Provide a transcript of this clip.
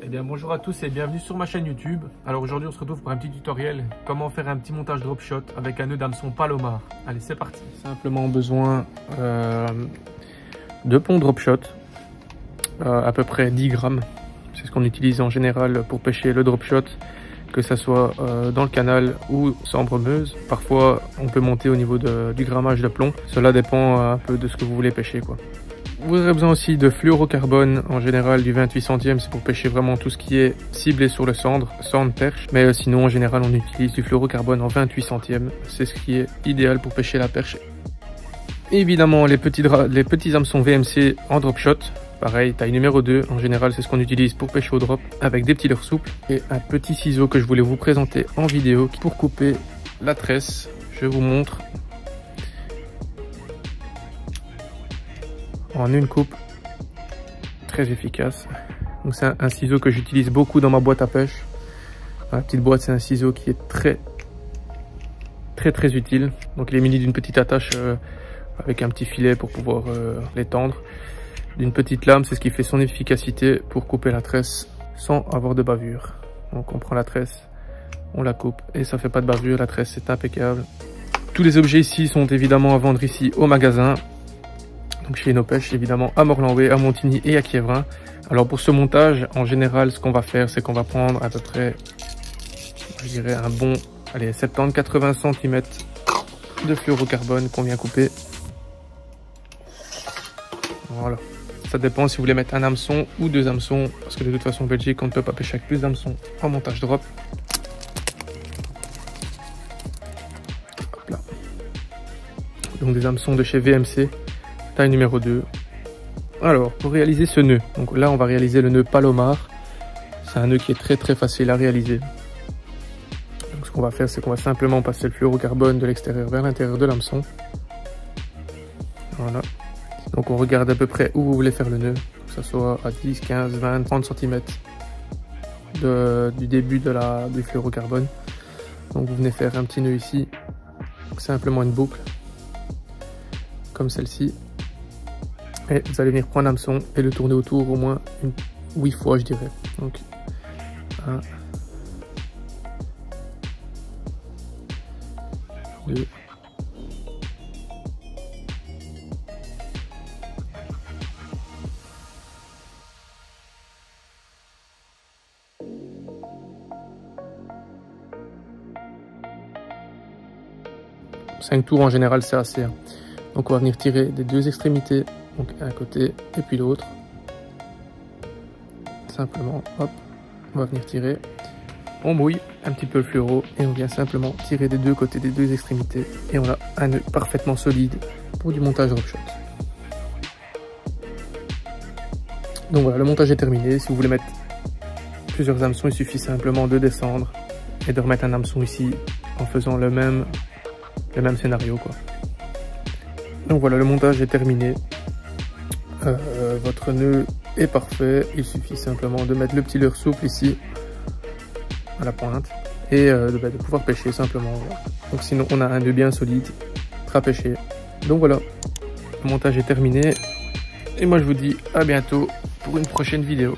Eh bien bonjour à tous et bienvenue sur ma chaîne YouTube. Alors aujourd'hui on se retrouve pour un petit tutoriel comment faire un petit montage drop shot avec un nœud d'hameçon Palomar. Allez c'est parti. Simplement besoin de pont drop shot, à peu près 10 grammes. C'est ce qu'on utilise en général pour pêcher le drop shot, que ça soit dans le canal ou sambre meuse. Parfois on peut monter au niveau du grammage de plomb. Cela dépend un peu de ce que vous voulez pêcher quoi. Vous aurez besoin aussi de fluorocarbone, en général du 28 centièmes, c'est pour pêcher vraiment tout ce qui est ciblé sur le cendre, perche. Mais sinon en général on utilise du fluorocarbone en 28 centièmes, c'est ce qui est idéal pour pêcher la perche. Et évidemment les petits hameçons VMC en drop shot, pareil taille numéro 2, en général c'est ce qu'on utilise pour pêcher au drop, avec des petits leurres souples. Et un petit ciseau que je voulais vous présenter en vidéo pour couper la tresse, je vous montre. En une coupe, très efficace. Donc c'est un ciseau que j'utilise beaucoup dans ma boîte à pêche. Dans la petite boîte, c'est un ciseau qui est très utile. Donc il est muni d'une petite attache avec un petit filet pour pouvoir l'étendre, d'une petite lame, c'est ce qui fait son efficacité pour couper la tresse sans avoir de bavure. Donc on prend la tresse, on la coupe et ça fait pas de bavure, la tresse c'est impeccable. Tous les objets ici sont évidemment à vendre ici au magasin. Donc chez Enopêche, évidemment à Morlanway, à Montigny et à Quievrin. Alors pour ce montage, en général, ce qu'on va faire, c'est qu'on va prendre à peu près, je dirais un bon, allez, 70-80 cm de fluorocarbone qu'on vient couper. Voilà. Ça dépend si vous voulez mettre un hameçon ou deux hameçons, parce que de toute façon en Belgique, on ne peut pas pêcher avec plus d'hameçons en montage drop. Hop là. Donc des hameçons de chez VMC. Taille numéro 2. Alors, pour réaliser ce nœud, donc là on va réaliser le nœud Palomar. C'est un nœud qui est très facile à réaliser. Donc ce qu'on va faire, c'est qu'on va simplement passer le fluorocarbone de l'extérieur vers l'intérieur de l'hameçon. Voilà. Donc on regarde à peu près où vous voulez faire le nœud, que ce soit à 10, 15, 20, 30 cm du début du fluorocarbone. Donc vous venez faire un petit nœud ici, donc simplement une boucle, comme celle-ci. Et vous allez venir prendre l'hameçon et le tourner autour au moins 8 fois, je dirais. Donc 1, 2, 5 tours en général, c'est assez. Donc on va venir tirer des deux extrémités, donc un côté et puis l'autre. Simplement, hop, on va venir tirer. On mouille un petit peu le fluoro et on vient simplement tirer des deux côtés, des deux extrémités. Et on a un nœud parfaitement solide pour du montage drop shot. Donc voilà, le montage est terminé. Si vous voulez mettre plusieurs hameçons, il suffit simplement de descendre et de remettre un hameçon ici en faisant le même scénario quoi. Donc voilà, le montage est terminé. Votre nœud est parfait. Il suffit simplement de mettre le petit leurre souple ici à la pointe et de pouvoir pêcher simplement. Voilà. Donc sinon on a un nœud bien solide, très pêché. Donc voilà, le montage est terminé. Et moi je vous dis à bientôt pour une prochaine vidéo.